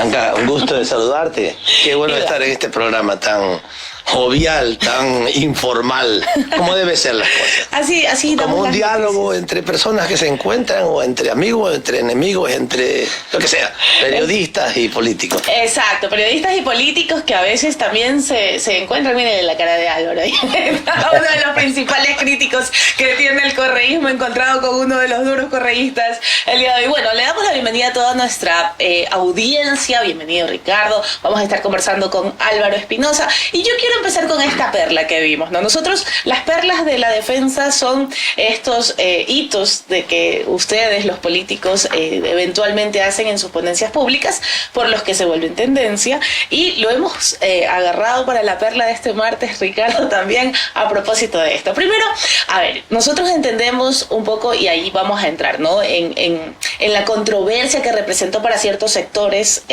Blanca, un gusto de saludarte. Qué bueno estar en este programa tan jovial, tan informal, como debe ser las cosas. Así como un diálogo entre personas que se encuentran, o entre amigos, entre enemigos, entre lo que sea, periodistas y políticos. Exacto, periodistas y políticos que a veces también se encuentran. Miren la cara de Álvaro ahí. Uno de los principales críticos que tiene el correísmo, encontrado con uno de los duros correístas el día de hoy. Bueno, le damos la bienvenida a toda nuestra audiencia. Bienvenido, Ricardo. Vamos a estar conversando con Álvaro Espinosa y yo quiero empezar con esta perla que vimos, ¿no? Nosotros, las perlas de la defensa son estos hitos de que ustedes, los políticos, eventualmente hacen en sus ponencias públicas, por los que se vuelven tendencia, y lo hemos agarrado para la perla de este martes, Ricardo, también a propósito de esto. Primero, a ver, nosotros entendemos un poco, y ahí vamos a entrar, ¿no?, en la controversia que representó para ciertos sectores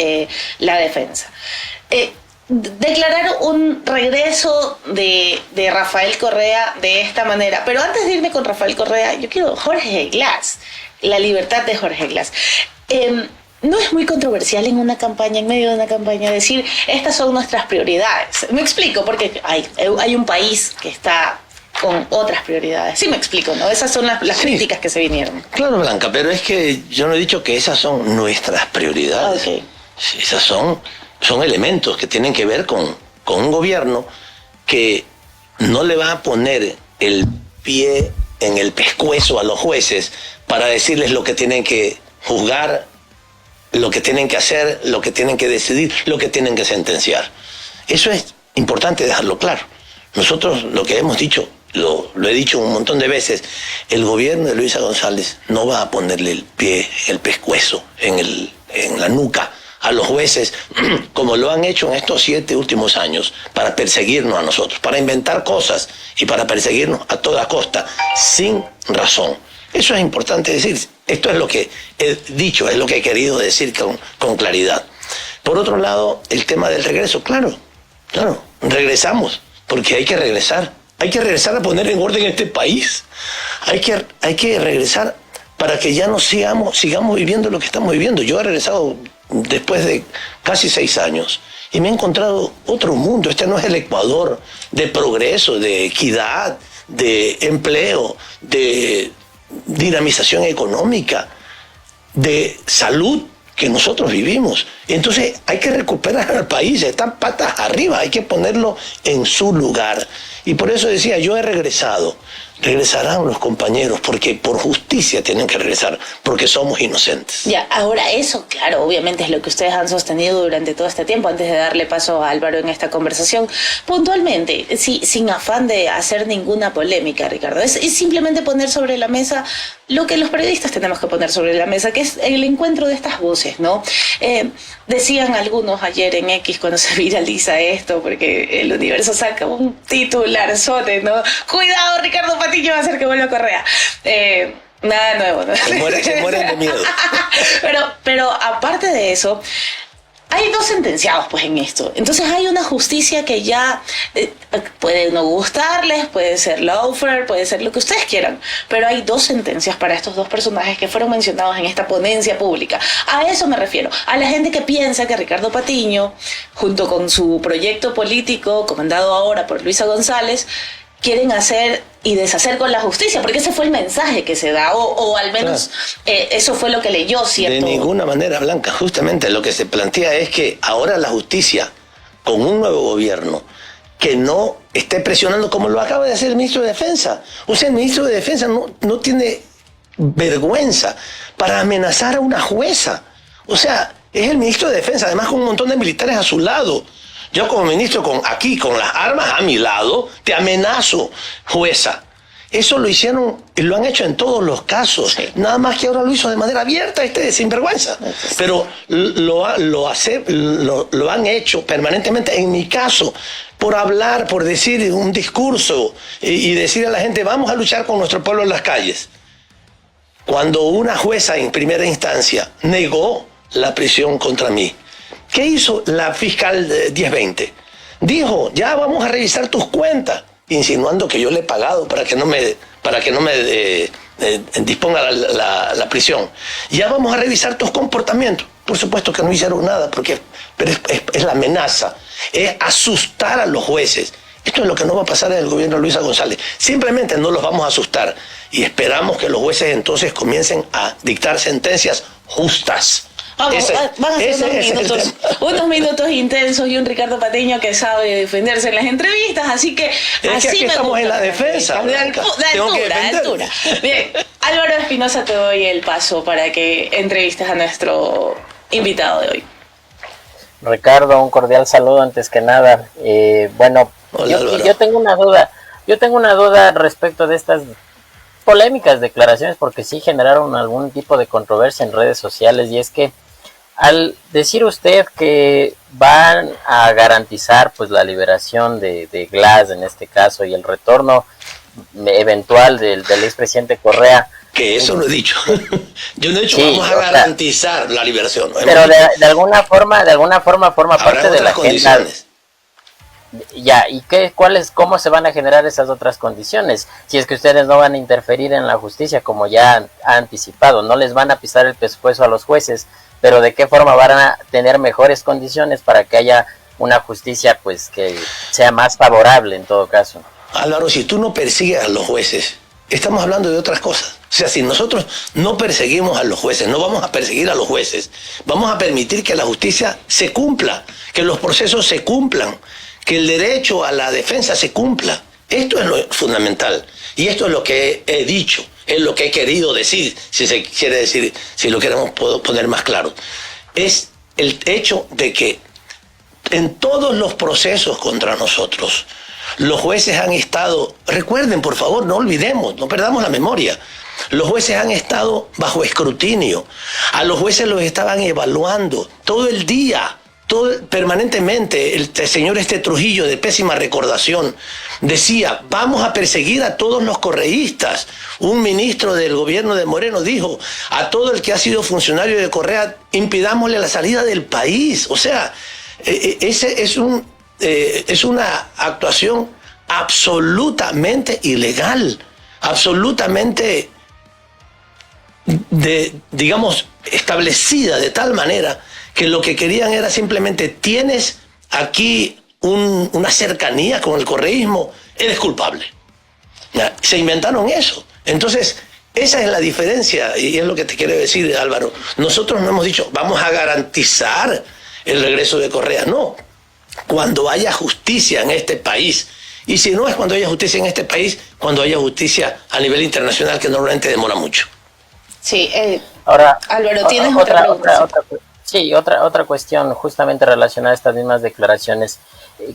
la defensa. Declarar un regreso de Rafael Correa de esta manera. Pero antes de irme con Rafael Correa, yo quiero Jorge Glass, la libertad de Jorge Glass. No es muy controversial en una campaña, en medio de una campaña, decir estas son nuestras prioridades. Me explico, porque hay un país que está con otras prioridades. Sí me explico, ¿no? Esas son las críticas que se vinieron. Claro, Blanca, pero es que yo no he dicho que esas son nuestras prioridades. Okay. Esas son elementos que tienen que ver con un gobierno que no le va a poner el pie en el pescuezo a los jueces para decirles lo que tienen que juzgar, lo que tienen que hacer, lo que tienen que decidir, lo que tienen que sentenciar. Eso es importante dejarlo claro. Nosotros lo que hemos dicho, lo he dicho un montón de veces, el gobierno de Luisa González no va a ponerle el pie, el pescuezo en la nuca a los jueces, como lo han hecho en estos 7 últimos años, para perseguirnos a nosotros, para inventar cosas y para perseguirnos a toda costa, sin razón. Eso es importante decir. Esto es lo que he dicho, es lo que he querido decir con claridad. Por otro lado, el tema del regreso, claro, regresamos, porque hay que regresar. Hay que regresar a poner en orden este país. Hay que regresar para que ya no sigamos viviendo lo que estamos viviendo. Yo he regresado después de casi 6 años y me he encontrado otro mundo. Este no es el Ecuador de progreso, de equidad, de empleo, de dinamización económica, de salud que nosotros vivimos. Entonces hay que recuperar al país, están patas arriba, hay que ponerlo en su lugar. Y por eso decía, yo he regresado. Regresarán los compañeros, porque por justicia tienen que regresar, porque somos inocentes. Ya, ahora eso, claro, obviamente es lo que ustedes han sostenido durante todo este tiempo, antes de darle paso a Álvaro en esta conversación. Puntualmente, sin afán de hacer ninguna polémica, Ricardo, es simplemente poner sobre la mesa lo que los periodistas tenemos que poner sobre la mesa, que es el encuentro de estas voces, ¿no? Decían algunos ayer en X, cuando se viraliza esto, porque el Universo saca un titularzote, ¿no? Cuidado, Ricardo Patiño va a hacer que vuelva Correa. Nada nuevo, ¿no? Se mueren de miedo. Pero aparte de eso, hay 2 sentenciados pues en esto. Entonces hay una justicia que ya puede no gustarles, puede ser lawfare, puede ser lo que ustedes quieran, pero hay 2 sentencias para estos 2 personajes que fueron mencionados en esta ponencia pública. A eso me refiero, a la gente que piensa que Ricardo Patiño, junto con su proyecto político comandado ahora por Luisa González, quieren hacer y deshacer con la justicia, porque ese fue el mensaje que se da, o al menos eso fue lo que leyó, ¿cierto? De ninguna manera, Blanca. Justamente lo que se plantea es que ahora la justicia, con un nuevo gobierno, que no esté presionando como lo acaba de hacer el ministro de Defensa. O sea, el ministro de Defensa no tiene vergüenza para amenazar a una jueza. O sea, es el ministro de Defensa, además con un montón de militares a su lado. Yo como ministro, con las armas a mi lado, te amenazo, jueza. Eso lo hicieron y lo han hecho en todos los casos. Sí. Nada más que ahora lo hizo de manera abierta sinvergüenza. Pero lo han hecho permanentemente. En mi caso, por hablar, por decir un discurso y decir a la gente, vamos a luchar con nuestro pueblo en las calles. Cuando una jueza en primera instancia negó la prisión contra mí, ¿qué hizo la fiscal 1020? Dijo, ya vamos a revisar tus cuentas, insinuando que yo le he pagado para que no me disponga la prisión. Ya vamos a revisar tus comportamientos. Por supuesto que no hicieron nada, pero es la amenaza, es asustar a los jueces. Esto es lo que no va a pasar en el gobierno de Luisa González. Simplemente no los vamos a asustar y esperamos que los jueces entonces comiencen a dictar sentencias justas. Vamos, van a ser unos minutos intensos y un Ricardo Patiño que sabe defenderse en las entrevistas, así que así aquí estamos en la defensa. De altura. Bien, Álvaro Espinosa, te doy el paso para que entrevistes a nuestro invitado de hoy. Ricardo, un cordial saludo antes que nada. Bueno, hola, yo tengo una duda. Yo tengo una duda respecto de estas polémicas declaraciones, porque sí generaron algún tipo de controversia en redes sociales, y es que al decir usted que van a garantizar pues la liberación de Glass en este caso y el retorno eventual del expresidente Correa, que eso no he dicho. Yo no he dicho sí, vamos a garantizar la liberación. Pero de alguna forma forma parte de la agenda. Ya, ¿y cómo se van a generar esas otras condiciones? Si es que ustedes no van a interferir en la justicia, como ya ha anticipado, no les van a pisar el pescuezo a los jueces, pero ¿de qué forma van a tener mejores condiciones para que haya una justicia pues que sea más favorable en todo caso? Álvaro, si tú no persigues a los jueces, estamos hablando de otras cosas. O sea, si nosotros no perseguimos a los jueces, no vamos a perseguir a los jueces, vamos a permitir que la justicia se cumpla, que los procesos se cumplan, que el derecho a la defensa se cumpla. Esto es lo fundamental. Y esto es lo que he dicho, es lo que he querido decir, si se quiere decir, si lo queremos puedo poner más claro. Es el hecho de que en todos los procesos contra nosotros, los jueces han estado, recuerden por favor, no olvidemos, no perdamos la memoria, los jueces han estado bajo escrutinio, a los jueces los estaban evaluando todo el día, permanentemente. El señor Trujillo, de pésima recordación, decía, vamos a perseguir a todos los correístas. Un ministro del gobierno de Moreno dijo, a todo el que ha sido funcionario de Correa, impidámosle la salida del país. O sea, ese es una actuación absolutamente ilegal, absolutamente, digamos, establecida de tal manera que lo que querían era simplemente, tienes aquí una cercanía con el correísmo, eres culpable. ¿Ya? Se inventaron eso. Entonces, esa es la diferencia, y es lo que te quiero decir, Álvaro. Nosotros no hemos dicho, vamos a garantizar el regreso de Correa. No. Cuando haya justicia en este país, y si no es cuando haya justicia en este país, cuando haya justicia a nivel internacional, que normalmente demora mucho. Sí, ahora, Álvaro, ¿tienes otra pregunta? Sí, otra cuestión justamente relacionada a estas mismas declaraciones.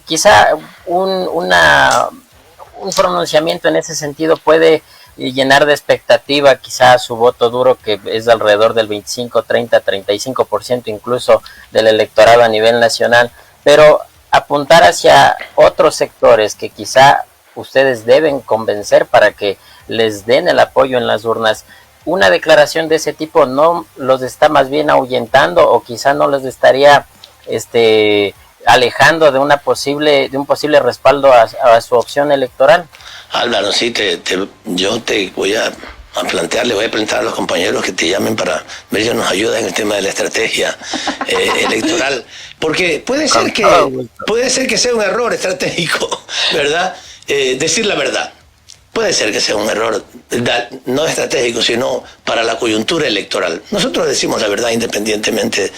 Quizá un pronunciamiento en ese sentido puede llenar de expectativa quizá su voto duro, que es alrededor del 25, 30, 35% incluso del electorado a nivel nacional, pero apuntar hacia otros sectores que quizá ustedes deben convencer para que les den el apoyo en las urnas. Una declaración de ese tipo no los está más bien ahuyentando, o quizá no los estaría alejando de un posible respaldo a su opción electoral. Álvaro, sí, yo te voy a plantear, le voy a plantear a los compañeros que te llamen para ver si nos ayudan en el tema de la estrategia electoral, porque puede ser que sea un error estratégico, ¿verdad? Decir la verdad. Puede ser que sea un error, no estratégico, sino para la coyuntura electoral. Nosotros decimos la verdad independientemente.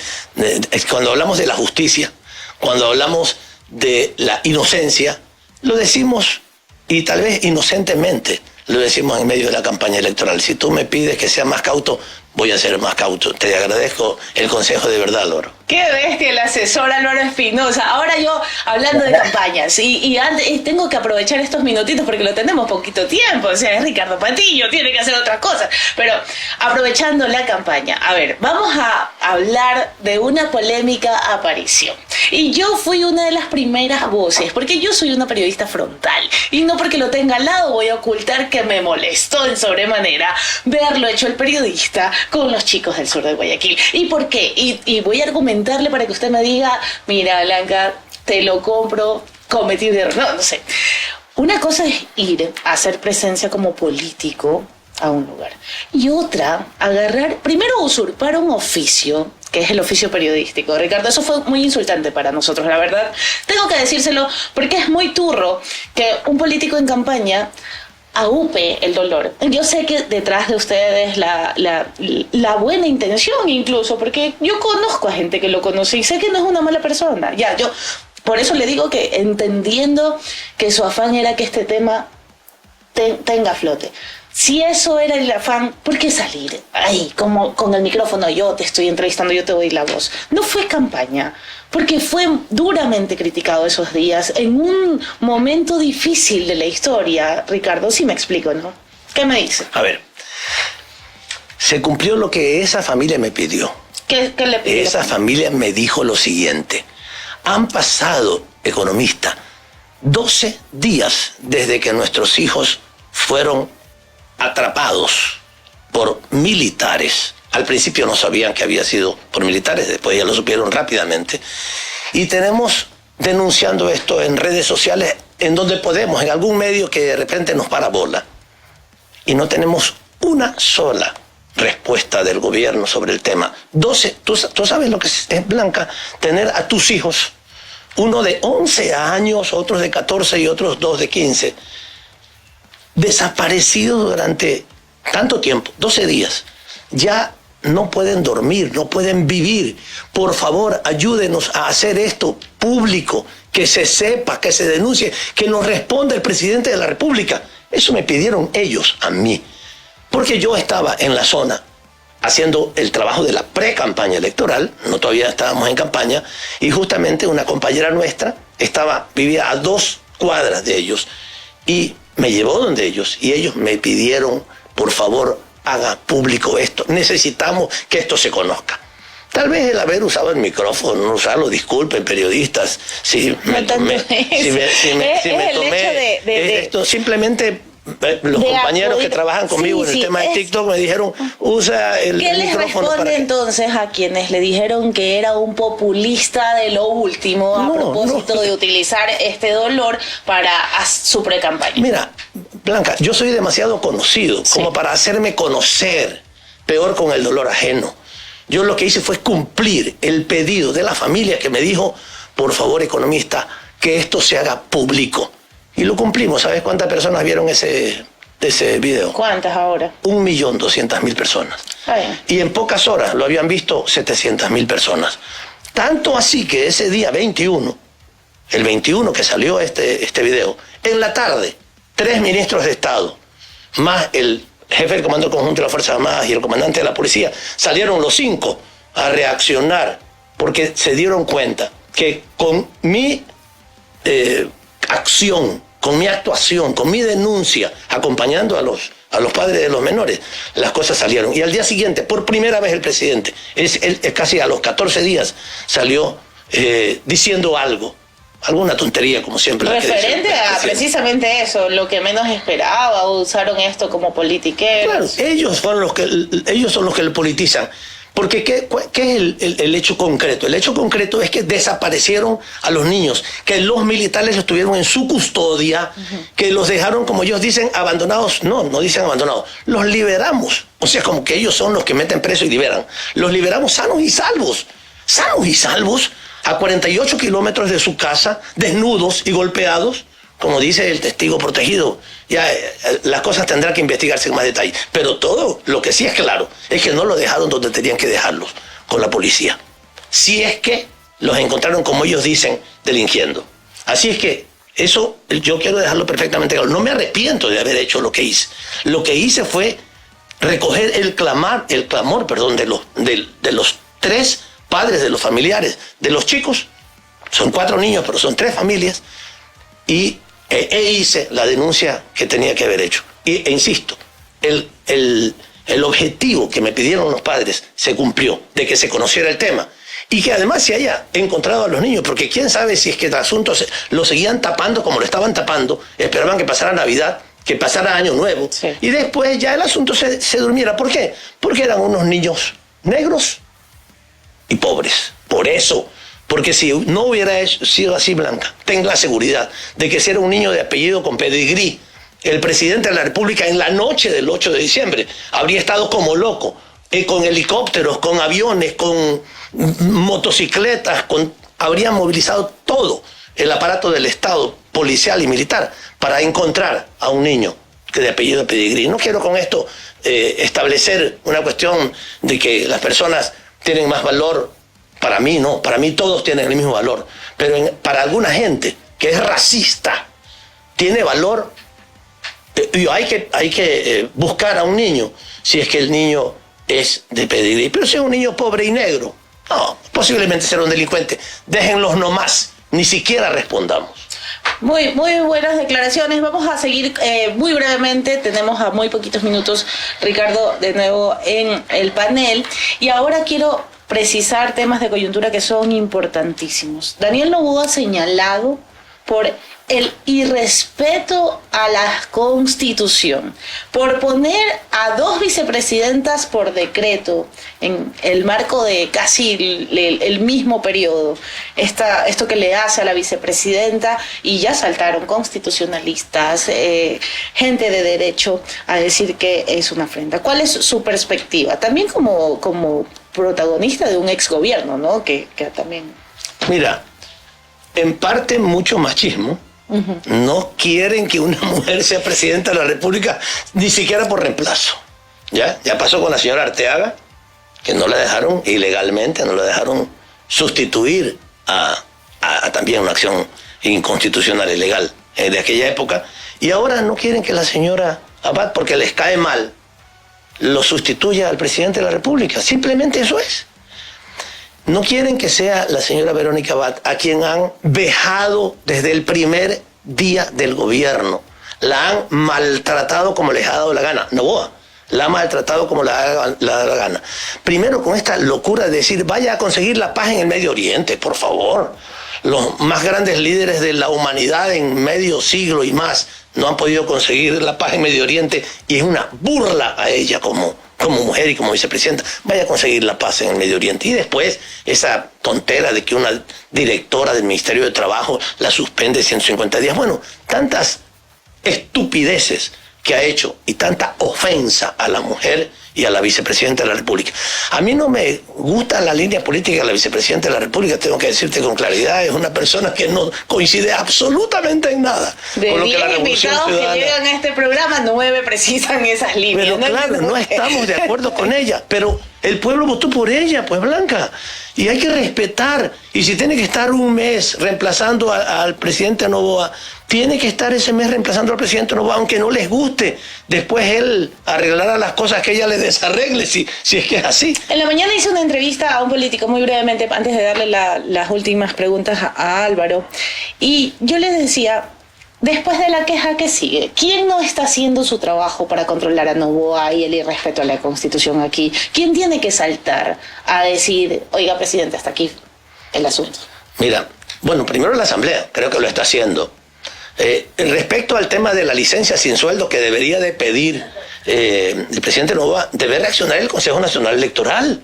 Cuando hablamos de la justicia, cuando hablamos de la inocencia, lo decimos, y tal vez inocentemente, lo decimos en medio de la campaña electoral. Si tú me pides que sea más cauto, voy a ser más cauto. Te agradezco el consejo de verdad, Álvaro. Qué bestia el asesor Álvaro Espinosa. Ahora yo, hablando de campañas, y tengo que aprovechar estos minutitos porque lo tenemos poquito tiempo, o sea, es Ricardo Patiño, tiene que hacer otras cosas, pero aprovechando la campaña, a ver, vamos a hablar de una polémica aparición. Y yo fui una de las primeras voces, porque yo soy una periodista frontal, y no porque lo tenga al lado voy a ocultar que me molestó en sobremanera verlo hecho el periodista con los chicos del sur de Guayaquil. ¿Y por qué? Y voy a argumentarle para que usted me diga, mira, Blanca, te lo compro, cometí un error. No sé. Una cosa es ir a hacer presencia como político a un lugar. Y otra, primero usurpar un oficio que es el oficio periodístico. Ricardo, eso fue muy insultante para nosotros, la verdad. Tengo que decírselo porque es muy turro que un político en campaña aúpe el dolor. Yo sé que detrás de ustedes la buena intención incluso, porque yo conozco a gente que lo conoce y sé que no es una mala persona. Ya, yo por eso le digo que entendiendo que su afán era que este tema tenga flote. Si eso era el afán, ¿por qué salir ahí como con el micrófono? Yo te estoy entrevistando, yo te doy la voz. No fue campaña, porque fue duramente criticado esos días en un momento difícil de la historia, Ricardo. Sí me explico, ¿no? ¿Qué me dice? A ver, se cumplió lo que esa familia me pidió. ¿Qué le pidió? Esa familia me dijo lo siguiente: han pasado, economista, 12 días desde que nuestros hijos fueron atrapados por militares. Al principio no sabían que había sido por militares, después ya lo supieron rápidamente. Y tenemos denunciando esto en redes sociales, en donde podemos, en algún medio que de repente nos para bola. Y no tenemos una sola respuesta del gobierno sobre el tema. 12, tú sabes lo que es, Blanca, tener a tus hijos, uno de 11 años, otros de 14 y otros 2 de 15, desaparecidos durante tanto tiempo, 12 días. Ya no pueden dormir, no pueden vivir. Por favor, ayúdenos a hacer esto público, que se sepa, que se denuncie, que nos responda el presidente de la República. Eso me pidieron ellos a mí, porque yo estaba en la zona haciendo el trabajo de la pre-campaña electoral, no todavía estábamos en campaña, y justamente una compañera nuestra vivía a 2 cuadras de ellos, y me llevó donde ellos, y ellos me pidieron, por favor, haga público esto. Necesitamos que esto se conozca. Tal vez el haber usado el micrófono, no usarlo, disculpen, periodistas, si me tomé esto, simplemente los compañeros que trabajan conmigo en el tema de TikTok me dijeron, usa el micrófono. ¿Qué les responde entonces a quienes le dijeron que era un populista de lo último a propósito de utilizar este dolor para su pre-campaña? Mira, Blanca, yo soy demasiado conocido como para hacerme conocer, peor con el dolor ajeno. Yo lo que hice fue cumplir el pedido de la familia que me dijo, por favor, economista, que esto se haga público. Y lo cumplimos. ¿Sabes cuántas personas vieron ese video? ¿Cuántas ahora? 1.200.000 personas. Ay. Y en pocas horas lo habían visto 700.000 personas. Tanto así que ese día 21, el 21 que salió este video, en la tarde, 3 ministros de Estado, más el jefe del Comando Conjunto de las Fuerzas Armadas y el comandante de la policía, salieron los 5 a reaccionar porque se dieron cuenta que con mi acción, con mi actuación, con mi denuncia, acompañando a los padres de los menores, las cosas salieron. Y al día siguiente, por primera vez el presidente, casi a los 14 días, salió diciendo alguna tontería, como siempre. Referente a precisamente eso, lo que menos esperaba, usaron esto como politiqueros. Claro, ellos son los que lo politizan. Porque ¿qué es el hecho concreto? El hecho concreto es que desaparecieron a los niños, que los militares los tuvieron en su custodia, que los dejaron, como ellos dicen, abandonados. No dicen abandonados, los liberamos. O sea, como que ellos son los que meten preso y liberan. Los liberamos sanos y salvos a 48 kilómetros de su casa, desnudos y golpeados, como dice el testigo protegido. Ya las cosas tendrán que investigarse en más detalle. Pero todo lo que sí es claro es que no lo dejaron donde tenían que dejarlos, con la policía. Si es que los encontraron, como ellos dicen, delinquiendo. Así es que eso yo quiero dejarlo perfectamente claro. No me arrepiento de haber hecho lo que hice. Lo que hice fue recoger el clamor de los 3 padres, de los familiares, de los chicos. Son 4 niños, pero son 3 familias. Y hice la denuncia que tenía que haber hecho. E insisto, el objetivo que me pidieron los padres se cumplió, de que se conociera el tema. Y que además se haya encontrado a los niños, porque quién sabe si es que el asunto lo seguían tapando como lo estaban tapando, esperaban que pasara Navidad, que pasara Año Nuevo, y después ya el asunto se durmiera. ¿Por qué? Porque eran unos niños negros y pobres. Por eso. Porque si no hubiera sido así, Blanca, tenga la seguridad de que si era un niño de apellido con pedigrí, el presidente de la República en la noche del 8 de diciembre habría estado como loco, con helicópteros, con aviones, con motocicletas, habrían movilizado todo el aparato del Estado, policial y militar, para encontrar a un niño de apellido Pedigrí. No quiero con esto establecer una cuestión de que las personas tienen más valor. Para mí no, para mí todos tienen el mismo valor, pero para alguna gente que es racista, tiene valor. Hay que buscar a un niño si es que el niño es de Pedigrí. Pero si es un niño pobre y negro, no, posiblemente será un delincuente. Déjenlos nomás, ni siquiera respondamos. Muy buenas declaraciones. Vamos a seguir muy brevemente. Tenemos a muy poquitos minutos, Ricardo, de nuevo en el panel. Y ahora quiero precisar temas de coyuntura que son importantísimos. Daniel Noboa ha señalado por el irrespeto a la Constitución, por poner a 2 vicepresidentas por decreto en el marco de casi el mismo periodo, esto que le hace a la vicepresidenta, y ya saltaron constitucionalistas, gente de derecho, a decir que es una afrenta. ¿Cuál es su perspectiva? También como protagonista de un exgobierno, ¿no? Que también... Mira, en parte mucho machismo. No quieren que una mujer sea presidenta de la República, ni siquiera por reemplazo. Ya pasó con la señora Arteaga, que no la dejaron ilegalmente, no la dejaron sustituir a también una acción inconstitucional, ilegal de aquella época. Y ahora no quieren que la señora Abad, porque les cae mal, lo sustituya al presidente de la República. Simplemente eso es. No quieren que sea la señora Verónica Abad, a quien han vejado desde el primer día del gobierno. La han maltratado como les ha dado la gana. Noboa la ha maltratado como le ha dado la gana. Primero con esta locura de decir, vaya a conseguir la paz en el Medio Oriente, por favor. Los más grandes líderes de la humanidad en medio siglo y más no han podido conseguir la paz en Medio Oriente, y es una burla a ella como mujer y como vicepresidenta. Vaya a conseguir la paz en el Medio Oriente. Y después esa tontera de que una directora del Ministerio de Trabajo la suspende 150 días. Bueno, tantas estupideces que ha hecho y tanta ofensa a la mujer y a la vicepresidenta de la República. A mí no me gusta la línea política de la vicepresidenta de la República, tengo que decirte con claridad. Es una persona que no coincide absolutamente en nada con lo que la Revolución Ciudadana... De 10 invitados que llegan a este programa, 9 precisan esas líneas. Pero claro, no estamos de acuerdo con ella, pero el pueblo votó por ella, pues, Blanca, y hay que respetar. Y si tiene que estar un mes reemplazando al presidente Noboa, tiene que estar ese mes reemplazando al presidente Noboa, aunque no les guste. Después él arreglará las cosas que ella le desarregle, si es que es así. En la mañana hice una entrevista a un político, muy brevemente, antes de darle las últimas preguntas a Álvaro, y yo les decía, después de la queja que sigue, ¿quién no está haciendo su trabajo para controlar a Noboa y el irrespeto a la Constitución aquí? ¿Quién tiene que saltar a decir, oiga, presidente, hasta aquí el asunto? Mira, bueno, primero la Asamblea, creo que lo está haciendo. Respecto al tema de la licencia sin sueldo que debería de pedir el presidente Noboa, debe reaccionar el Consejo Nacional Electoral.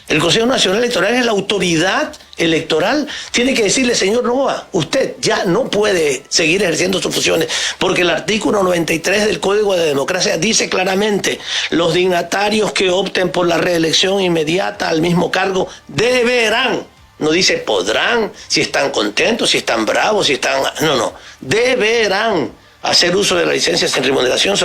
El Consejo Nacional Electoral es la autoridad electoral. Tiene que decirle, señor Noboa, usted ya no puede seguir ejerciendo sus funciones, porque el artículo 93 del Código de Democracia dice claramente, los dignatarios que opten por la reelección inmediata al mismo cargo deberán, no dice podrán, si están contentos, si están bravos, si están... No, deberán hacer uso de la licencia sin remuneración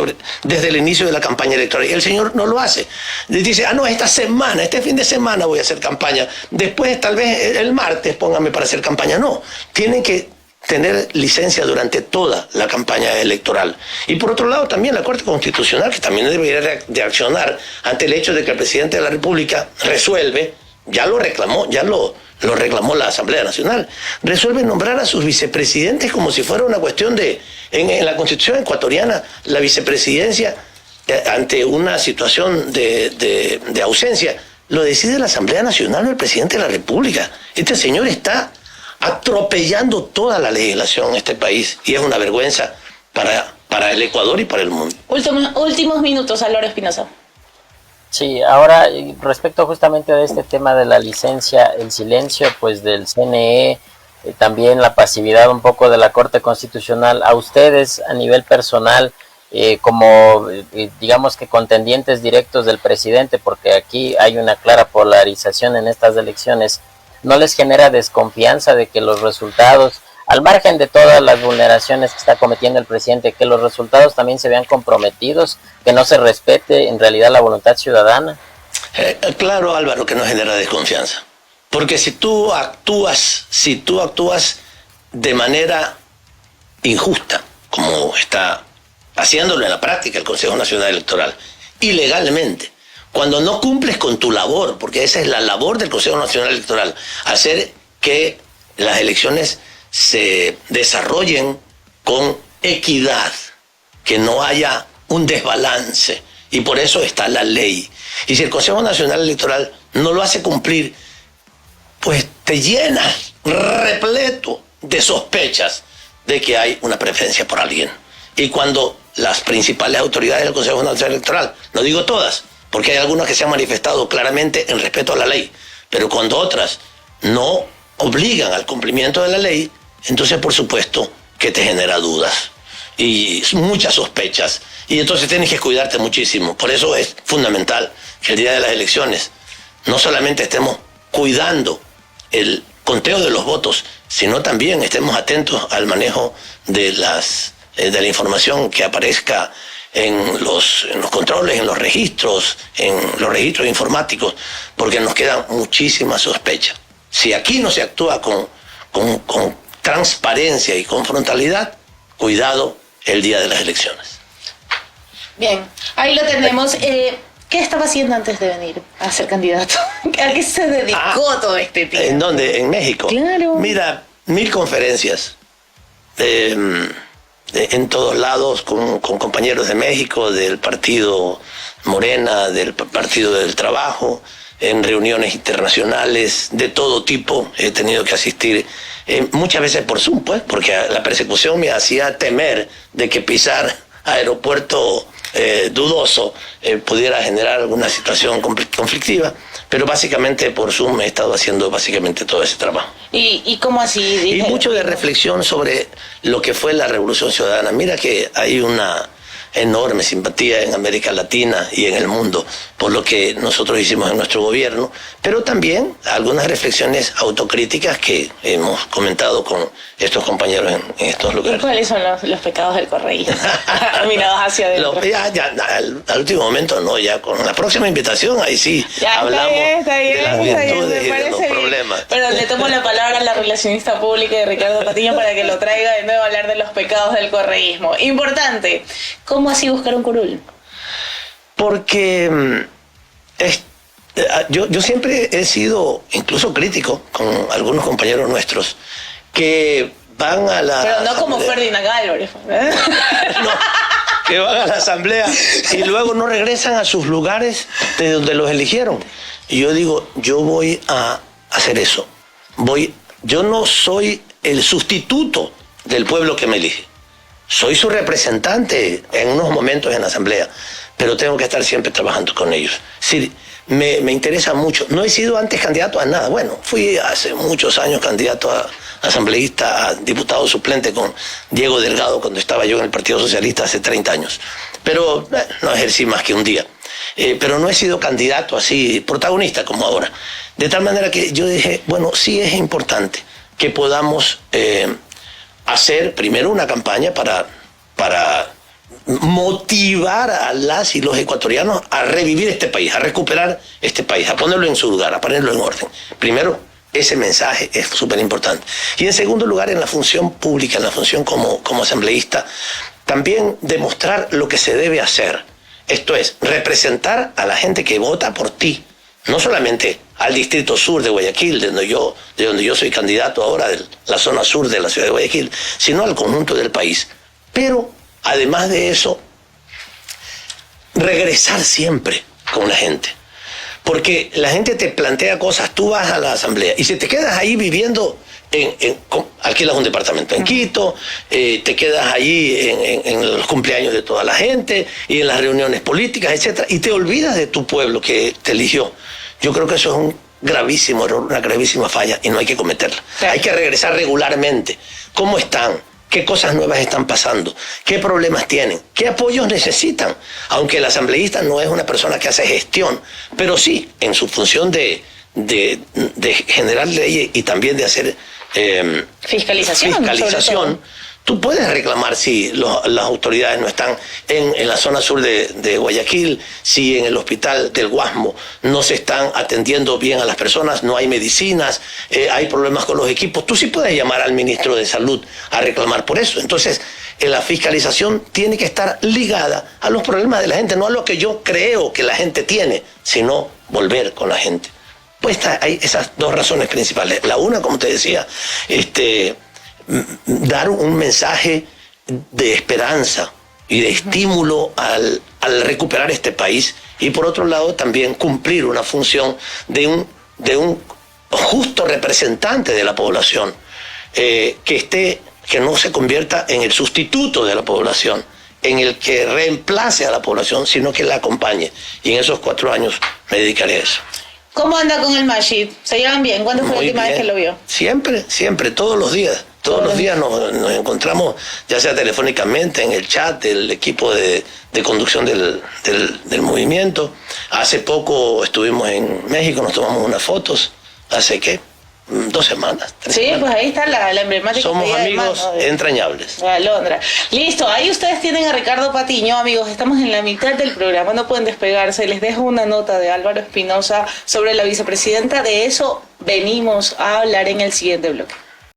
desde el inicio de la campaña electoral. Y el señor no lo hace. Dice, no, este fin de semana voy a hacer campaña. Después, tal vez el martes, póngame para hacer campaña. No, tienen que tener licencia durante toda la campaña electoral. Y por otro lado, también la Corte Constitucional, que también debería reaccionar ante el hecho de que el presidente de la República resuelve, ya lo reclamó la Asamblea Nacional, resuelve nombrar a sus vicepresidentes como si fuera una cuestión de... En la Constitución ecuatoriana, la vicepresidencia, ante una situación de ausencia, lo decide la Asamblea Nacional o el presidente de la República. Este señor está atropellando toda la legislación en este país, y es una vergüenza para el Ecuador y para el mundo. Últimos minutos, Álvaro Espinosa. Sí, ahora respecto justamente de este tema de la licencia, el silencio pues del CNE, también la pasividad un poco de la Corte Constitucional, a ustedes a nivel personal, digamos que contendientes directos del presidente, porque aquí hay una clara polarización en estas elecciones, ¿no les genera desconfianza de que los resultados, al margen de todas las vulneraciones que está cometiendo el presidente, que los resultados también se vean comprometidos, que no se respete en realidad la voluntad ciudadana? Claro, Álvaro, que no genera desconfianza. Porque si tú actúas de manera injusta, como está haciéndolo en la práctica el Consejo Nacional Electoral, ilegalmente, cuando no cumples con tu labor, porque esa es la labor del Consejo Nacional Electoral, hacer que las elecciones se desarrollen con equidad, que no haya un desbalance, y por eso está la ley. Y si el Consejo Nacional Electoral no lo hace cumplir, pues te llenas repleto de sospechas de que hay una preferencia por alguien. Y cuando las principales autoridades del Consejo Nacional Electoral, no digo todas, porque hay algunas que se han manifestado claramente en respeto a la ley, pero cuando otras no obligan al cumplimiento de la ley, entonces por supuesto que te genera dudas y muchas sospechas, y entonces tienes que cuidarte muchísimo. Por eso es fundamental que el día de las elecciones no solamente estemos cuidando el conteo de los votos, sino también estemos atentos al manejo de la información que aparezca en los controles, en los registros informáticos, porque nos quedan muchísimas sospechas. Si aquí no se actúa con transparencia y con frontalidad, cuidado el día de las elecciones. Bien, ahí lo tenemos. ¿Qué estaba haciendo antes de venir a ser candidato? ¿A qué se dedicó todo este tiempo? ¿En dónde? ¿En México? Claro. Mira, 1000 conferencias en todos lados con compañeros de México, del partido Morena, del Partido del Trabajo, en reuniones internacionales de todo tipo. He tenido que asistir muchas veces por Zoom, pues, porque la persecución me hacía temer de que pisar aeropuerto dudoso pudiera generar alguna situación conflictiva, pero básicamente por Zoom he estado haciendo básicamente todo ese trabajo. ¿Y cómo así? Y mucho de reflexión sobre lo que fue la Revolución Ciudadana. Mira que hay una enorme simpatía en América Latina y en el mundo por lo que nosotros hicimos en nuestro gobierno, pero también algunas reflexiones autocríticas que hemos comentado con estos compañeros en estos lugares. ¿Y cuáles son los pecados del correísmo? Mirados hacia adentro. Al último momento no, ya con la próxima invitación ahí sí ya, hablamos de las virtudes y de los bien. problemas. Pero le tomo la palabra a la relacionista pública de Ricardo Patiño para que lo traiga de nuevo a hablar de los pecados del correísmo. Importante, ¿cómo así buscar un curul? Porque yo siempre he sido incluso crítico con algunos compañeros nuestros que van a la... Pero no como Ferdinand Álvarez, ¿eh? No, que van a la asamblea y luego no regresan a sus lugares de donde los eligieron. Y yo digo, yo voy a hacer eso. Yo no soy el sustituto del pueblo que me elige. Soy su representante en unos momentos en la asamblea, pero tengo que estar siempre trabajando con ellos. Sí, me interesa mucho. No he sido antes candidato a nada. Bueno, fui hace muchos años candidato a asambleísta, a diputado suplente con Diego Delgado cuando estaba yo en el Partido Socialista hace 30 años. Pero no ejercí más que un día. Pero no he sido candidato así, protagonista como ahora. De tal manera que yo dije, bueno, sí es importante que podamos hacer primero una campaña para motivar a las y los ecuatorianos a revivir este país, a recuperar este país, a ponerlo en su lugar, a ponerlo en orden. Primero, ese mensaje es súper importante. Y en segundo lugar, en la función pública, en la función como asambleísta, también demostrar lo que se debe hacer. Esto es, representar a la gente que vota por ti, no solamente al distrito sur de Guayaquil, de donde yo soy candidato ahora, de la zona sur de la ciudad de Guayaquil, sino al conjunto del país. Pero, además de eso, regresar siempre con la gente. Porque la gente te plantea cosas, tú vas a la asamblea y si te quedas ahí viviendo, alquilas un departamento en Quito, te quedas allí en los cumpleaños de toda la gente y en las reuniones políticas, etcétera, y te olvidas de tu pueblo que te eligió. Yo creo que eso es un gravísimo error, una gravísima falla y no hay que cometerla. Claro. Hay que regresar regularmente. ¿Cómo están? qué cosas nuevas están pasando, qué problemas tienen, qué apoyos necesitan. Aunque el asambleísta no es una persona que hace gestión, pero sí, en su función de generar leyes y también de hacer fiscalización, tú puedes reclamar si las autoridades no están en la zona sur de Guayaquil, si en el hospital del Guasmo no se están atendiendo bien a las personas, no hay medicinas, hay problemas con los equipos. Tú sí puedes llamar al ministro de Salud a reclamar por eso. Entonces, la fiscalización tiene que estar ligada a los problemas de la gente, no a lo que yo creo que la gente tiene, sino volver con la gente. Pues hay esas dos razones principales. La una, como te decía, dar un mensaje de esperanza y de estímulo al recuperar este país, y por otro lado también cumplir una función de un justo representante de la población, que no se convierta en el sustituto de la población, en el que reemplace a la población, sino que la acompañe. Y en esos 4 años me dedicaré a eso. ¿Cómo anda con el Majid? ¿Se llevan bien? ¿Cuándo fue la última vez que lo vio? Siempre, todos los días. Todos los días nos encontramos, ya sea telefónicamente, en el chat del equipo de conducción del movimiento. Hace poco estuvimos en México, nos tomamos unas fotos. ¿Hace qué? 2 semanas. 3 semanas. Pues ahí está la emblemática. Somos amigos entrañables. Alondra. Listo, ahí ustedes tienen a Ricardo Patiño, amigos. Estamos en la mitad del programa, no pueden despegarse. Les dejo una nota de Álvaro Espinosa sobre la vicepresidenta. De eso venimos a hablar en el siguiente bloque.